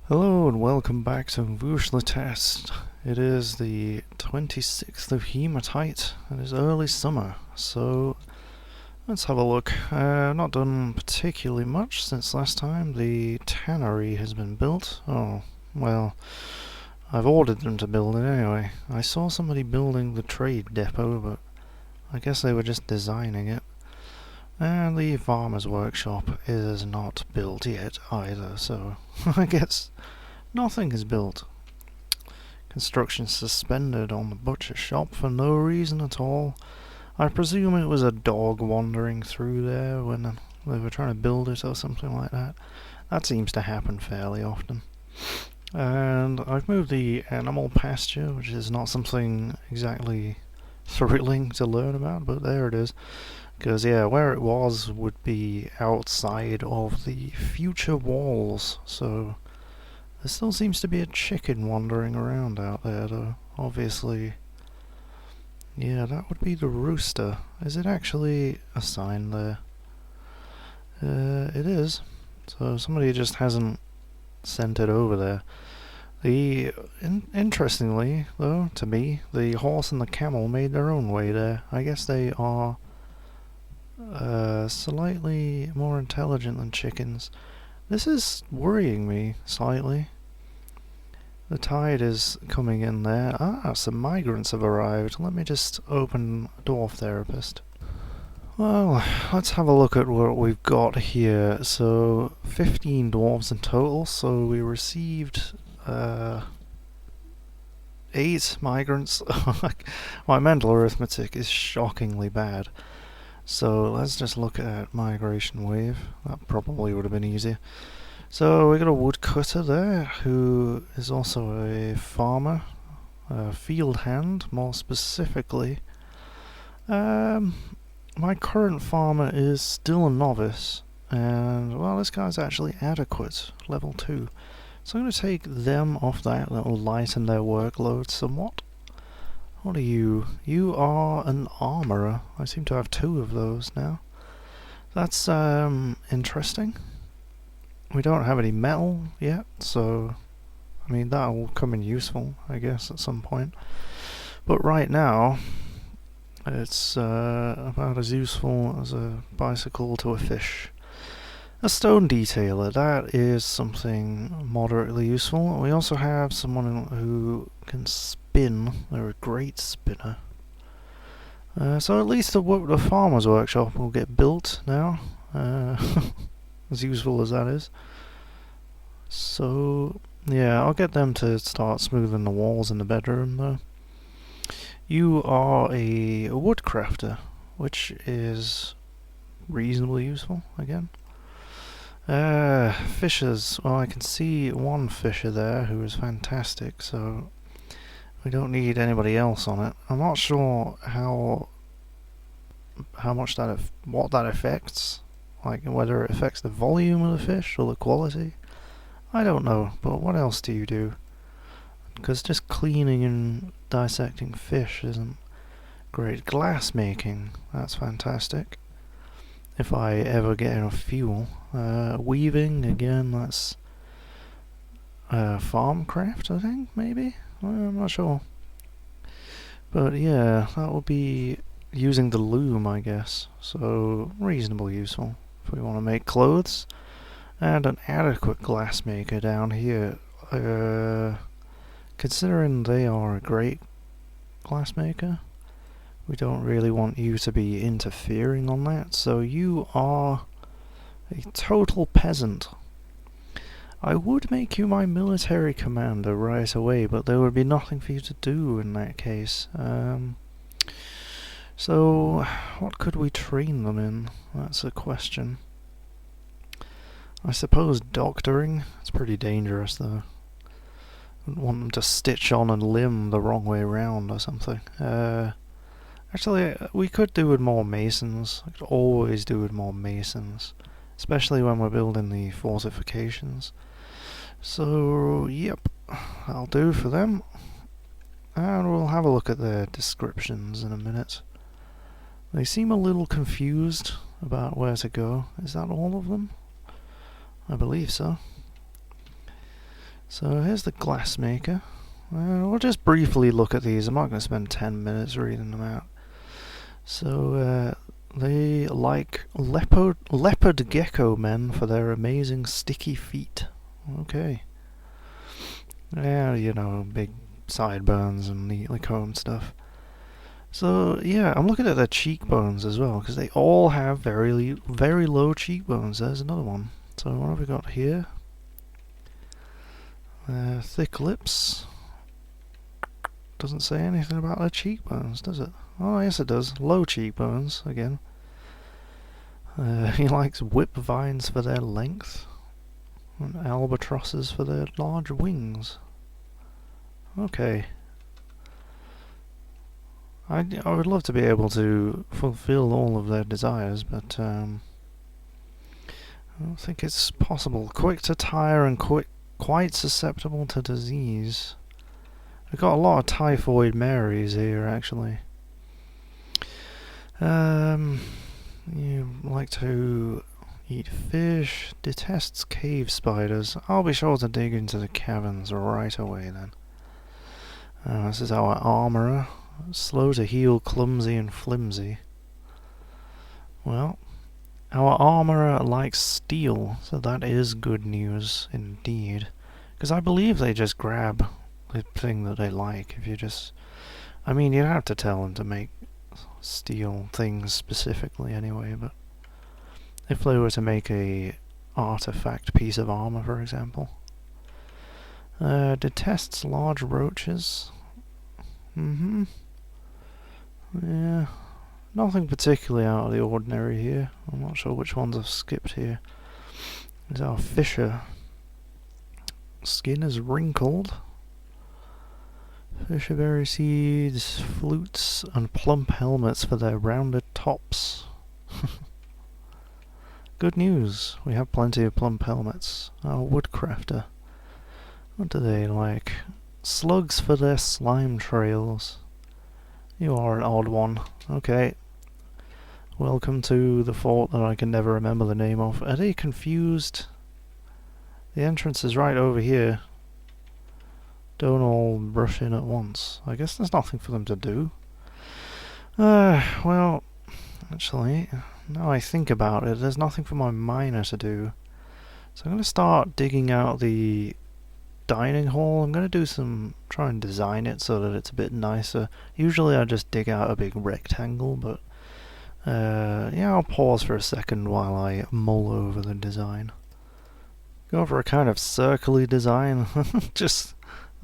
Hello and welcome back to Vúshlitast. It is the 26th of Hematite and it's early summer, so let's have a look. Not done particularly much since last time. The tannery has been built. Oh, well, I've ordered them to build it anyway. I saw somebody building the trade depot, but I guess they were just designing it. And the farmer's workshop is not built yet either, so I guess nothing is built. Construction suspended on the butcher shop for no reason at all. I presume it was a dog wandering through there when they were trying to build it or something like that. That seems to happen fairly often. And I've moved the animal pasture, which is not something exactly thrilling to learn about, but there it is. Because, yeah, where it was would be outside of the future walls, so there still seems to be a chicken wandering around out there, though. Obviously, yeah, that would be the rooster. Is it actually a sign there? It is. So somebody just hasn't sent it over there. Interestingly, though, to me, the horse and the camel made their own way there. I guess they are slightly more intelligent than chickens. This is worrying me slightly. The tide is coming in there. Ah, some migrants have arrived. Let me just open Dwarf Therapist. Well, let's have a look at what we've got here. So, 15 dwarves in total, so we received 8 migrants. My mental arithmetic is shockingly bad. So let's just look at migration wave. That probably would have been easier. So we got a woodcutter there who is also a farmer, a field hand more specifically. My current farmer is still a novice, and well, this guy's actually adequate, level 2. So I'm going to take them off that will lighten their workload somewhat. What are you? You are an armourer. I seem to have 2 of those now. That's interesting. We don't have any metal yet, so I mean that will come in useful, I guess, at some point. But right now, it's about as useful as a bicycle to a fish. A stone detailer, that is something moderately useful. We also have someone who can spin. They're a great spinner. So at least the farmer's workshop will get built now. As useful as that is. So, yeah, I'll get them to start smoothing the walls in the bedroom, though. You are a woodcrafter, which is reasonably useful, again. Fishers. Well, I can see one fisher there who is fantastic, so we don't need anybody else on it. I'm not sure how much what that affects, like whether it affects the volume of the fish or the quality. I don't know, but what else do you do? Because just cleaning and dissecting fish isn't great. Glass making, that's fantastic. If I ever get enough fuel. Weaving, again, that's farmcraft, I think, maybe? I'm not sure. But yeah, that will be using the loom, I guess. So, reasonably useful if we want to make clothes. And an adequate glassmaker down here. Considering they are a great glassmaker, we don't really want you to be interfering on that, so you are a total peasant. I would make you my military commander right away, but there would be nothing for you to do in that case. So, what could we train them in? That's a question. I suppose doctoring. It's pretty dangerous, though. Wouldn't want them to stitch on a limb the wrong way around or something. Actually, we could do with more masons. I could always do with more masons, especially when we're building the fortifications. So, yep, that'll do for them. And we'll have a look at their descriptions in a minute. They seem a little confused about where to go. Is that all of them? I believe so. So here's the glassmaker. We'll just briefly look at these. I'm not going to spend 10 minutes reading them out. So they like leopard gecko men for their amazing sticky feet. Okay. Yeah, you know, big sideburns and neatly combed stuff. So yeah, I'm looking at their cheekbones as well, because they all have very low cheekbones. There's another one. So what have we got here? Thick lips. Doesn't say anything about their cheekbones, does it? Oh, yes it does. Low cheekbones, again. He likes whip vines for their length, and albatrosses for their large wings. Okay. I would love to be able to fulfill all of their desires, but I don't think it's possible. Quick to tire and quite susceptible to disease. We've got a lot of typhoid Marys here, actually. You like to eat fish, detests cave spiders. I'll be sure to dig into the caverns right away then. This is our armourer. Slow to heal, clumsy and flimsy. Well, our armourer likes steel, so that is good news indeed. Because I believe they just grab the thing that they like. If you just... I mean, you'd have to tell them to make steel things specifically anyway, but... if they were to make a artifact piece of armour, for example. Detests large roaches. Yeah, nothing particularly out of the ordinary here. I'm not sure which ones I've skipped here. There's our fisher. Skin is wrinkled. Fisherberry seeds, flutes, and plump helmets for their rounded tops. Good news, we have plenty of plump helmets. Our woodcrafter. What do they like? Slugs for their slime trails. You are an odd one. Okay. Welcome to the fort that I can never remember the name of. Are they confused? The entrance is right over here. Don't all rush in at once. I guess there's nothing for them to do. Well, actually, now I think about it, there's nothing for my miner to do. So I'm going to start digging out the dining hall. I'm going to try and design it so that it's a bit nicer. Usually I just dig out a big rectangle, but yeah, I'll pause for a second while I mull over the design. Go for a kind of circly design.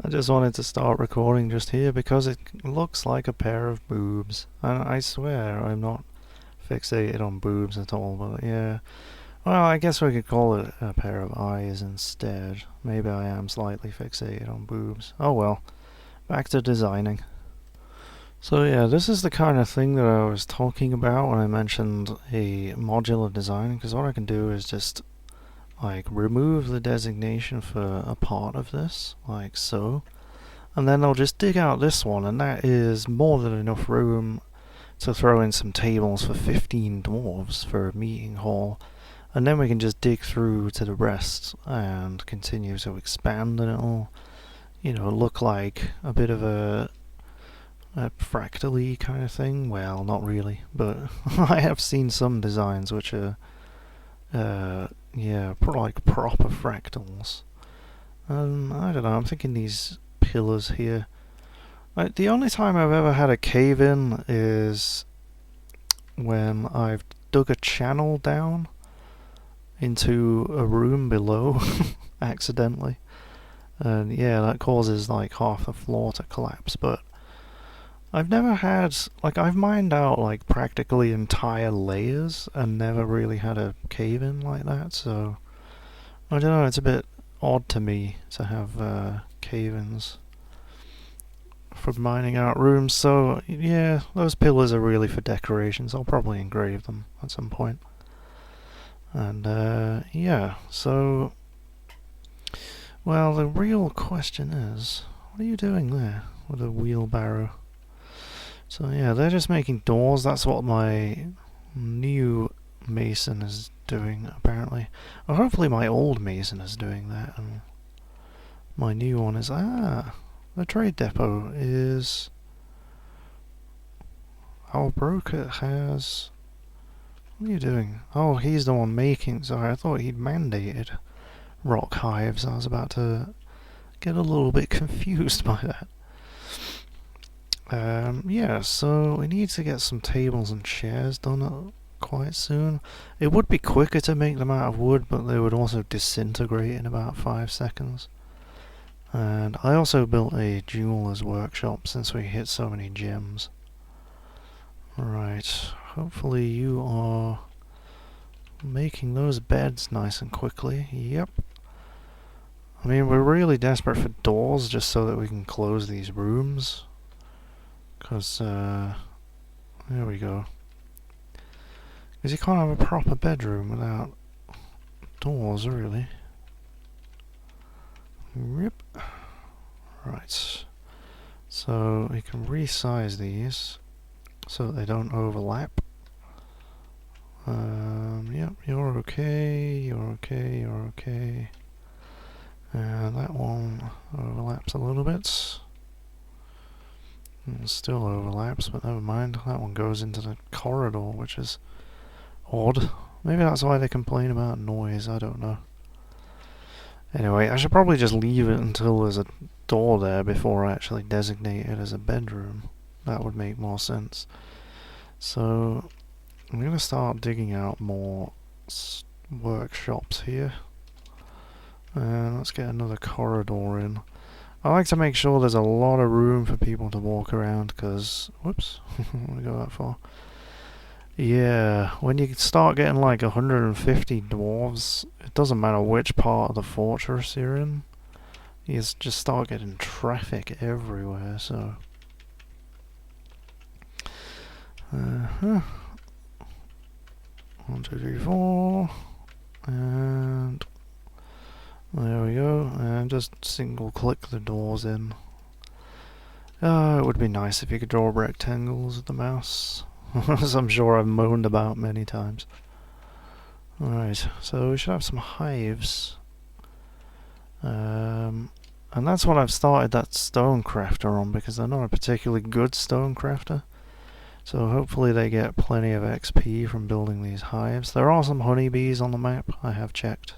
I just wanted to start recording just here because it looks like a pair of boobs. And I swear I'm not fixated on boobs at all, but yeah. Well, I guess we could call it a pair of eyes instead. Maybe I am slightly fixated on boobs. Oh well. Back to designing. So yeah, this is the kind of thing that I was talking about when I mentioned a modular design, because what I can do is just like remove the designation for a part of this, like so, and then I'll just dig out this one, and that is more than enough room to throw in some tables for 15 dwarves for a meeting hall. And then we can just dig through to the rest and continue to expand, and it'll, you know, look like a bit of a fractal-y kind of thing. Well, not really, but I have seen some designs which are, yeah, like proper fractals. I don't know, I'm thinking these pillars here. The only time I've ever had a cave-in is when I've dug a channel down into a room below accidentally, and yeah, that causes like half the floor to collapse. But I've never had, like, I've mined out like practically entire layers and never really had a cave-in like that, so I don't know, it's a bit odd to me to have cave-ins for mining out rooms. So yeah, those pillars are really for decorations. I'll probably engrave them at some point. And yeah, so, well, the real question is, what are you doing there with a wheelbarrow? So yeah, they're just making doors. That's what my new mason is doing, apparently. Or hopefully my old mason is doing that, and my new one is... Ah! The trade depot is... Our broker has... What are you doing? Oh, he's the one making... Sorry, I thought he'd mandated rock hives. I was about to get a little bit confused by that. Yeah, so we need to get some tables and chairs done quite soon. It would be quicker to make them out of wood, but they would also disintegrate in about 5 seconds. And I also built a jeweler's workshop since we hit so many gems. Right, hopefully you are making those beds nice and quickly. Yep. I mean, we're really desperate for doors just so that we can close these rooms. Because, there we go. Because you can't have a proper bedroom without doors, really. Yep. Right. So we can resize these so that they don't overlap. Yep, you're okay, you're okay, you're okay. And that one overlaps a little bit. It still overlaps, but never mind. That one goes into the corridor, which is odd. Maybe that's why they complain about noise, I don't know. Anyway, I should probably just leave it until there's a door there before I actually designate it as a bedroom. That would make more sense. So, I'm going to start digging out more workshops here. And let's get another corridor in. I like to make sure there's a lot of room for people to walk around, because... Whoops, I don't want to go that far. Yeah, when you start getting like 150 dwarves, it doesn't matter which part of the fortress you're in. You just start getting traffic everywhere, so... 1, 2, 3, 4... And... There we go, and just single click the doors in. It would be nice if you could draw rectangles with the mouse, as I'm sure I've moaned about many times. Alright, so we should have some hives. And that's what I've started that stone crafter on, because they're not a particularly good stone crafter. So hopefully they get plenty of XP from building these hives. There are some honeybees on the map, I have checked.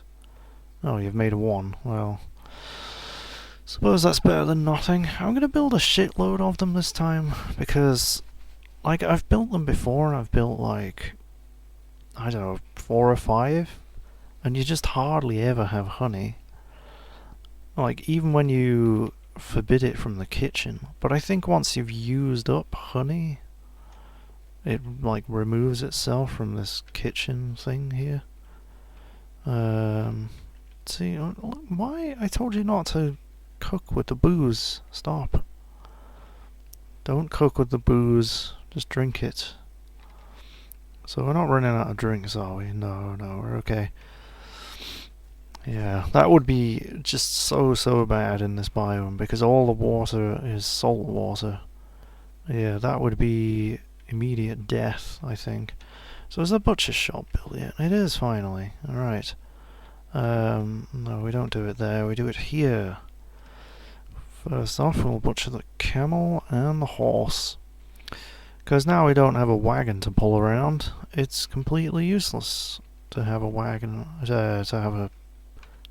Oh, you've made one. Well, suppose that's better than nothing. I'm going to build a shitload of them this time, because, like, I've built them before, and I've built, like, I don't know, 4 or 5, and you just hardly ever have honey. Like, even when you forbid it from the kitchen. But I think once you've used up honey, it, like, removes itself from this kitchen thing here. See, why? I told you not to cook with the booze. Stop. Don't cook with the booze. Just drink it. So we're not running out of drinks, are we? No, we're okay. Yeah, that would be just so bad in this biome, because all the water is salt water. Yeah, that would be immediate death, I think. So is the butcher's shop built yet? It is, finally. Alright. No, we don't do it there, we do it here. First off, we'll butcher the camel and the horse. Because now we don't have a wagon to pull around, it's completely useless to have a wagon, to have a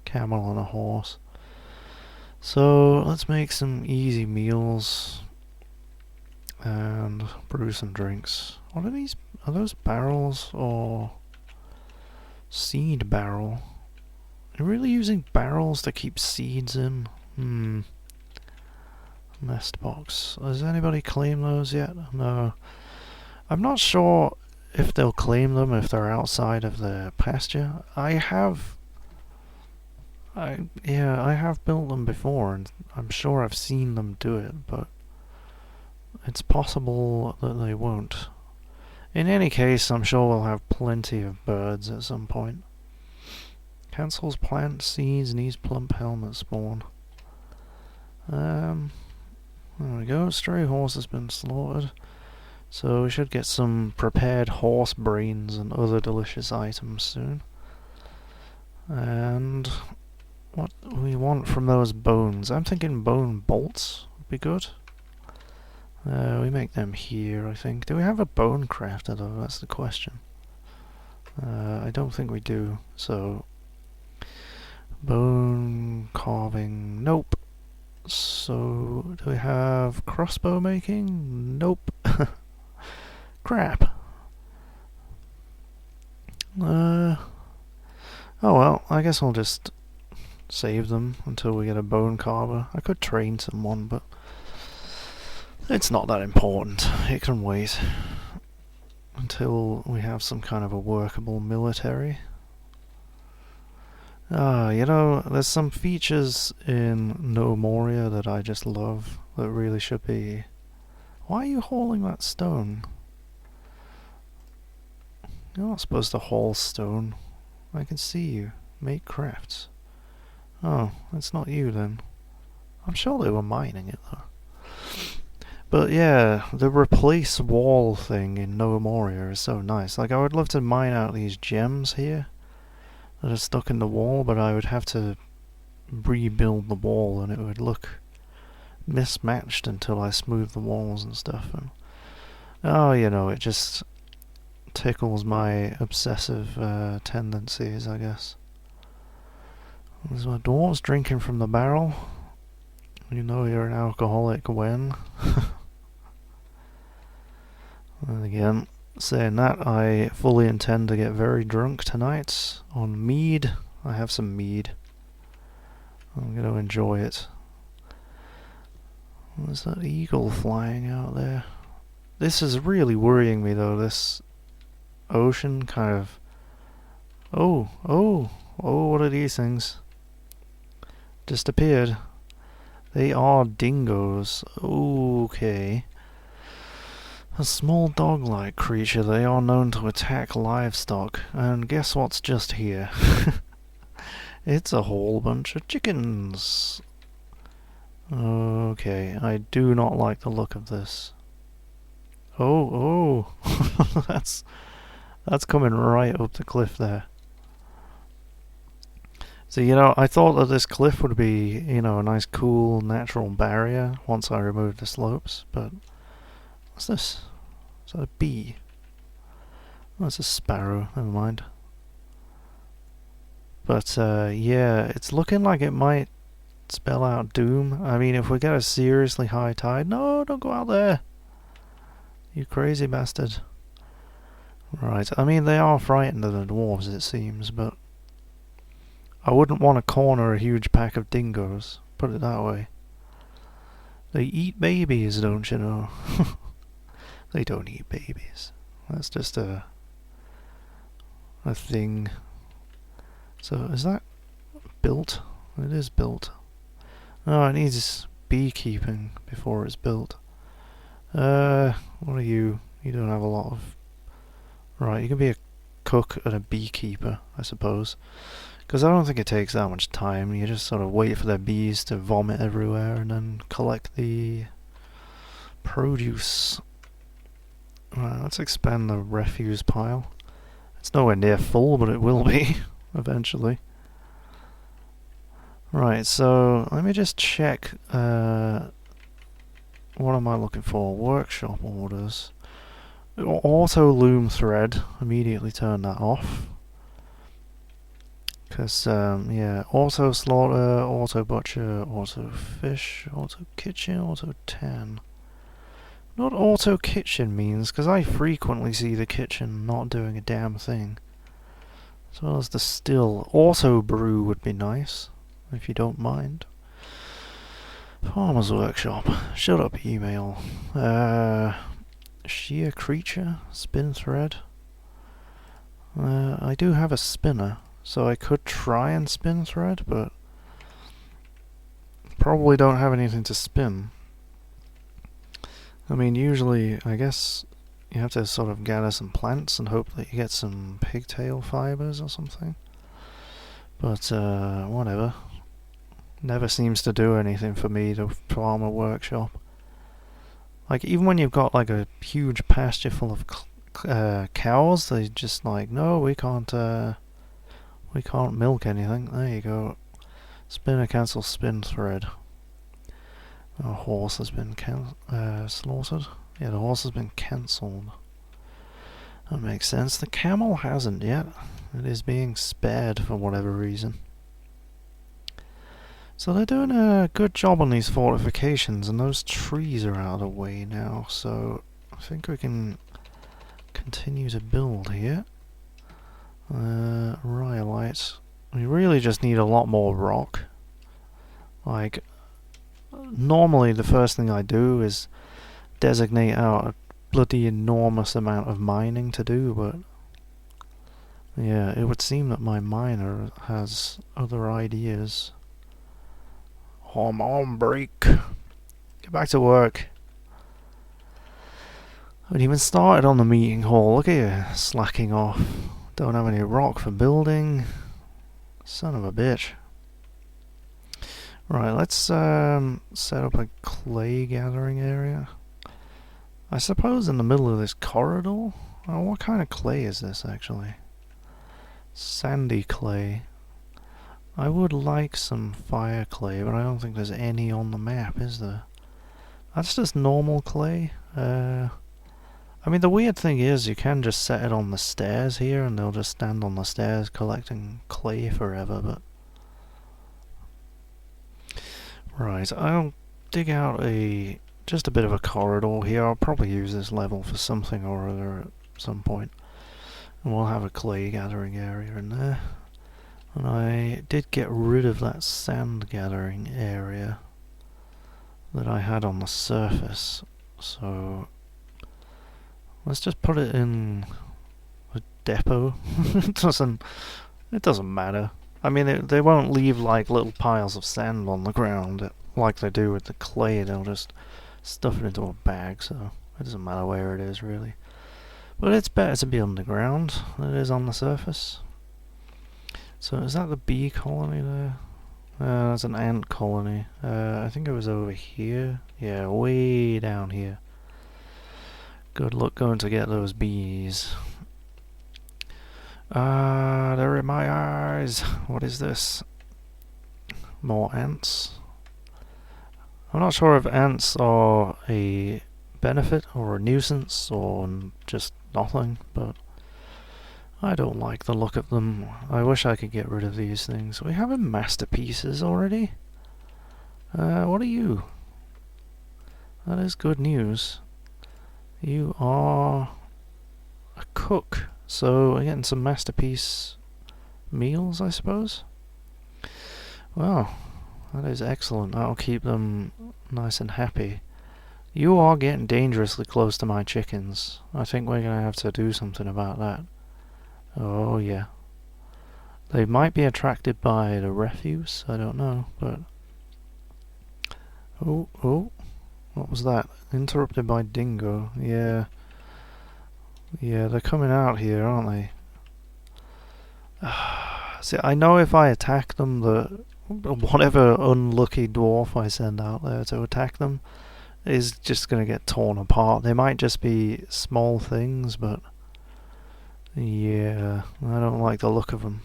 camel and a horse. So, let's make some easy meals and brew some drinks. What are these? Are those barrels or seed barrel? You're really using barrels to keep seeds in? Nest box. Has anybody claimed those yet? No. I'm not sure if they'll claim them if they're outside of their pasture. I have built them before, and I'm sure I've seen them do it, but it's possible that they won't. In any case, I'm sure we'll have plenty of birds at some point. Cancels plant seeds, needs plump helmet spawn. There we go, stray horse has been slaughtered. So we should get some prepared horse brains and other delicious items soon. And what we want from those bones. I'm thinking bone bolts would be good. We make them here, I think. Do we have a bone crafter though? That's the question. I don't think we do, so... Bone carving, nope. So, do we have crossbow making? Nope. Crap. Oh well, I guess I'll just save them until we get a bone carver. I could train someone, but it's not that important. It can wait until we have some kind of a workable military. You know, there's some features in No Moria that I just love that really should be... Why are you hauling that stone? You're not supposed to haul stone. I can see you. Make crafts. Oh, it's not you then. I'm sure they were mining it though. But yeah, the replace wall thing in No Moria is so nice. Like, I would love to mine out these gems here that are stuck in the wall, but I would have to rebuild the wall and it would look mismatched until I smooth the walls and stuff. And oh, you know, it just tickles my obsessive tendencies, I guess. There's my dwarves drinking from the barrel. You know you're an alcoholic when. And again, saying that, I fully intend to get very drunk tonight on mead. I have some mead. I'm going to enjoy it. There's that eagle flying out there. This is really worrying me though, this ocean kind of... Oh, what are these things? Just appeared. They are dingoes. Okay. A small dog-like creature, they are known to attack livestock. And guess what's just here? It's a whole bunch of chickens. Okay, I do not like the look of this. Oh, that's coming right up the cliff there. So, you know, I thought that this cliff would be, you know, a nice cool natural barrier once I removed the slopes, but what's this? Is that a bee? Oh, it's a sparrow, never mind. But, yeah, it's looking like it might spell out doom. I mean, if we get a seriously high tide... No, don't go out there! You crazy bastard. Right, I mean, they are frightened of the dwarves, it seems, but... I wouldn't want to corner a huge pack of dingoes, put it that way. They eat babies, don't you know? They don't eat babies. That's just a thing. So, is that built? It is built. Oh, it needs beekeeping before it's built. What are you? You don't have a lot of... Right, you can be a cook and a beekeeper, I suppose. Because I don't think it takes that much time. You just sort of wait for the bees to vomit everywhere and then collect the produce. Right, let's expand the refuse pile. It's nowhere near full, but it will be eventually. Right, so let me just check. What am I looking for? Workshop orders. Auto loom thread. Immediately turn that off. Because, yeah, auto slaughter, auto butcher, auto fish, auto kitchen, auto tan. What auto kitchen means, because I frequently see the kitchen not doing a damn thing. As well as the still. Auto brew would be nice, if you don't mind. Farmer's workshop. Shut up, email. Sheer creature, spin thread. I do have a spinner. So I could try and spin thread, but probably don't have anything to spin. I mean, usually, I guess you have to sort of gather some plants and hope that you get some pigtail fibers or something. But, whatever. Never seems to do anything for me, the farmer workshop. Like, even when you've got, like, a huge pasture full of cows, they just like, no, we can't milk anything. There you go. Spinner cancel spin thread. Our horse has been slaughtered. Yeah, the horse has been cancelled. That makes sense. The camel hasn't yet. It is being spared for whatever reason. So they're doing a good job on these fortifications, and those trees are out of the way now, so I think we can continue to build here. Rhyolite. We really just need a lot more rock. Like, normally the first thing I do is designate out a bloody enormous amount of mining to do, but yeah, it would seem that my miner has other ideas. Come on, break. Get back to work. I haven't even started on the meeting hall. Look at you, slacking off. Don't have any rock for building. Son of a bitch. Right, let's set up a clay gathering area. I suppose in the middle of this corridor? Oh, what kind of clay is this, actually? Sandy clay. I would like some fire clay, but I don't think there's any on the map, is there? That's just normal clay. I mean, the weird thing is you can just set it on the stairs here and they'll just stand on the stairs collecting clay forever, but... Right, I'll dig out just a bit of a corridor here. I'll probably use this level for something or other at some point. And we'll have a clay gathering area in there. And I did get rid of that sand gathering area that I had on the surface, so let's just put it in a depot. it doesn't matter. I mean, they won't leave like little piles of sand on the ground like they do with the clay. They'll just stuff it into a bag, so it doesn't matter where it is really. But it's better to be underground than it is on the surface. So is that the bee colony there? That's an ant colony. I think it was over here. Yeah, way down here. Good luck going to get those bees. They're in my eyes. What is this? More ants. I'm not sure if ants are a benefit or a nuisance or just nothing, but I don't like the look of them. I wish I could get rid of these things. We have masterpieces already. What are you? That is good news. You are a cook. So we're getting some masterpiece meals, I suppose. Well, that is excellent. That'll keep them nice and happy. You are getting dangerously close to my chickens. I think we're going to have to do something about that. Oh yeah. They might be attracted by the refuse, I don't know, but... Oh, what was that? Interrupted by dingo. Yeah, they're coming out here, aren't they? See, I know if I attack them, whatever unlucky dwarf I send out there to attack them is just going to get torn apart. They might just be small things, but yeah, I don't like the look of them.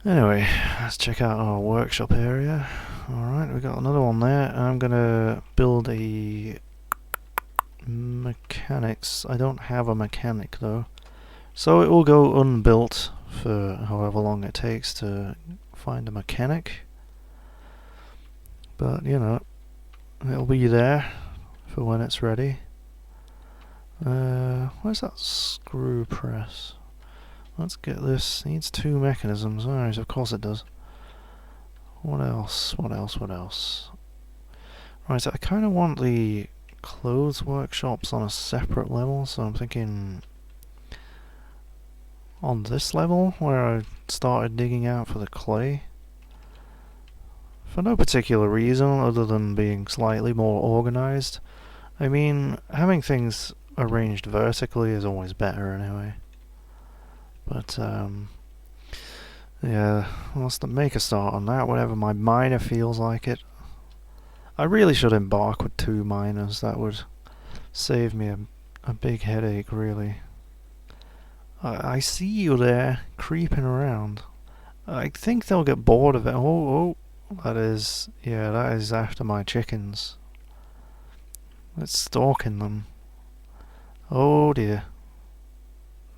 Anyway, let's check out our workshop area. Alright, we got another one there. I'm going to build a mechanics. I don't have a mechanic though, so it will go unbuilt for however long it takes to find a mechanic, but you know, it'll be there for when it's ready. Where's that screw press? Let's get this. Needs 2 mechanisms. Alright, of course it does. What else? Right, so I kind of want the clothes workshops on a separate level, so I'm thinking on this level where I started digging out for the clay. For no particular reason other than being slightly more organized. I mean, having things arranged vertically is always better anyway. But yeah, let's make a start on that, whatever my miner feels like it. I really should embark with 2 miners. That would save me a big headache, really. I see you there, creeping around. I think they'll get bored of it. Oh, that is... yeah, that is after my chickens. It's stalking them. Oh dear.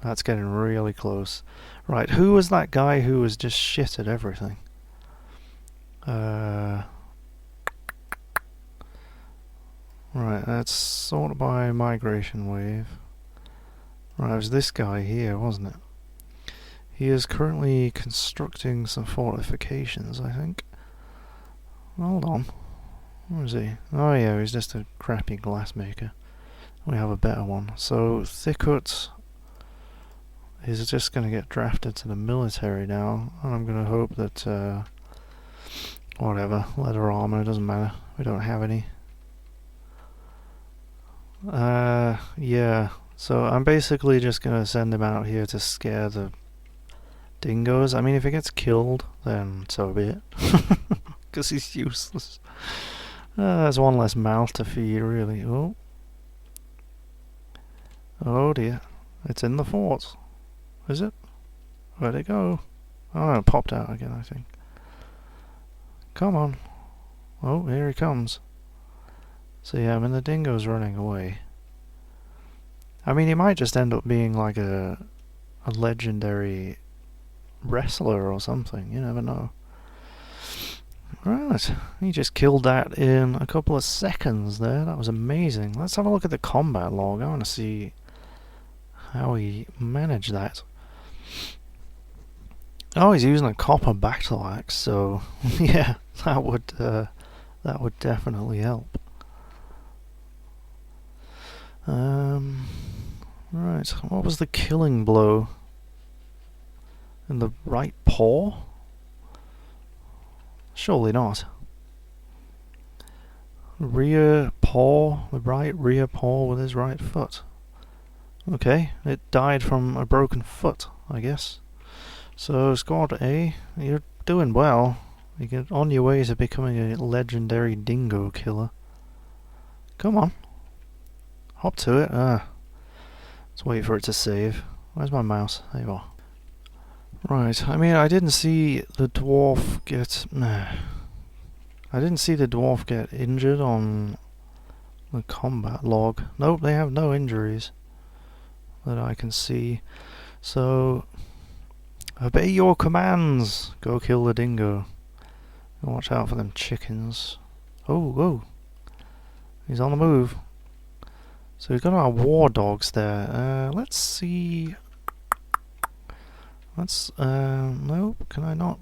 That's getting really close. Right, who was that guy who was just shit at everything? Right, that's sorted by migration wave. Right, it was this guy here, wasn't it? He is currently constructing some fortifications, I think. Hold on. Where is he? Oh yeah, he's just a crappy glassmaker. We have a better one. So, Thickut is just going to get drafted to the military now, and I'm going to hope that, whatever, leather armor, doesn't matter. We don't have any. Yeah. So I'm basically just gonna send him out here to scare the dingoes. I mean, if he gets killed, then so be it. Because he's useless. There's one less mouth to feed, really. Oh. Oh dear. It's in the fort. Is it? Where'd it go? Oh no, it popped out again, I think. Come on. Oh, here he comes. So yeah, I mean, the dingo's running away. I mean, he might just end up being like a legendary wrestler or something. You never know. Right, he just killed that in a couple of seconds there. That was amazing. Let's have a look at the combat log. I want to see how he managed that. Oh, he's using a copper battle axe, so yeah, that would definitely help. Right, what was the killing blow? In the right paw? Surely not. Rear paw, the right rear paw with his right foot. Okay, it died from a broken foot, I guess. So, Squad A, you're doing well. You're on your way to becoming a legendary dingo killer. Come on. Hop to it. Let's wait for it to save. Where's my mouse? There you are. Right, I mean, I didn't see the dwarf get... I didn't see the dwarf get injured on the combat log. Nope, they have no injuries that I can see. So, obey your commands! Go kill the dingo. Watch out for them chickens. Oh, whoa. He's on the move. So we've got our war dogs there. Let's see... Let's, nope, can I not?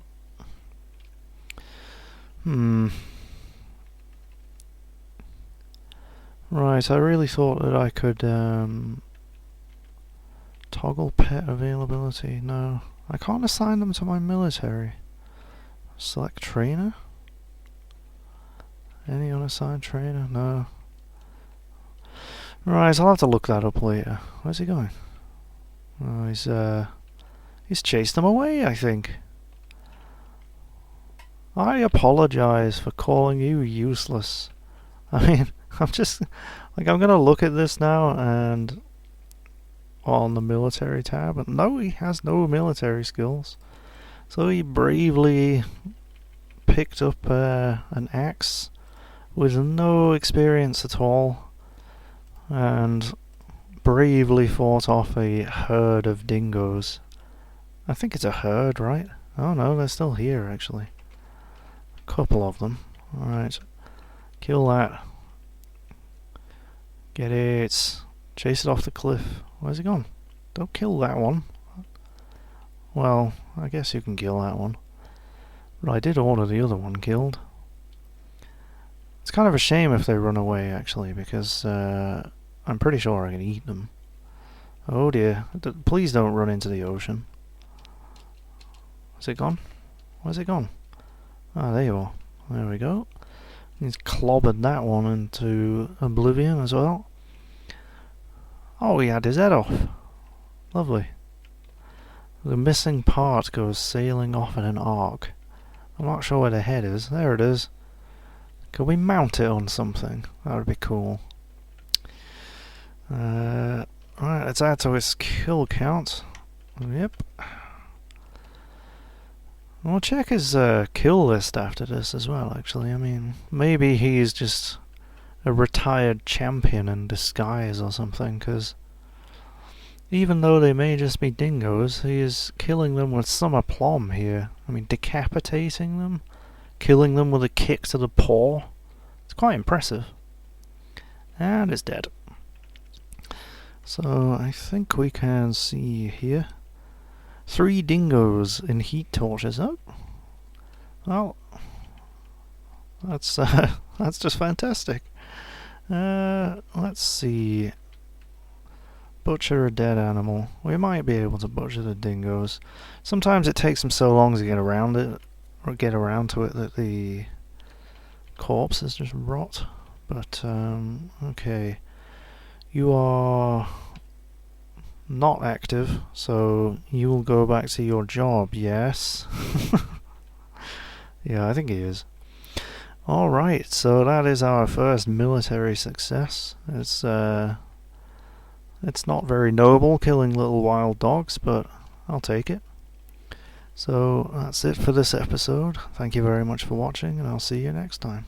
Right, I really thought that I could, toggle pet availability. No, I can't assign them to my military. Select trainer? Any unassigned trainer? No. Right, I'll have to look that up later. Where's he going? Oh, he's chased them away, I think. I apologize for calling you useless. I mean, I'm just... like, I'm gonna look at this now and... on the military tab, and no, he has no military skills. So he bravely picked up an axe with no experience at all, and bravely fought off a herd of dingoes. I think it's a herd, right? Oh no, they're still here actually. A couple of them. Alright. Kill that. Get it. Chase it off the cliff. Where's it gone? Don't kill that one. Well, I guess you can kill that one. But I did order the other one killed. It's kind of a shame if they run away actually, because I'm pretty sure I can eat them. Oh dear. Please don't run into the ocean. Is it gone? Where's it gone? Ah, there you are. There we go. He's clobbered that one into oblivion as well. Oh, he had his head off. Lovely. The missing part goes sailing off in an arc. I'm not sure where the head is. There it is. Could we mount it on something? That would be cool. Alright, let's add to its kill count. Yep. We'll check his kill list after this as well, actually. I mean, maybe he's just a retired champion in disguise or something, because even though they may just be dingoes, he is killing them with some aplomb here. I mean, decapitating them, killing them with a kick to the paw. It's quite impressive. And it's dead. So I think we can see here 3 dingoes in heat torches. Oh, well, that's just fantastic. Let's see. Butcher a dead animal. We might be able to butcher the dingoes. Sometimes it takes them so long to get around it, or get around to it, that the corpses just rot. But, okay. You are not active, so you will go back to your job, yes? Yeah, I think he is. Alright, so that is our first military success. It's not very noble killing little wild dogs, but I'll take it. So that's it for this episode. Thank you very much for watching, and I'll see you next time.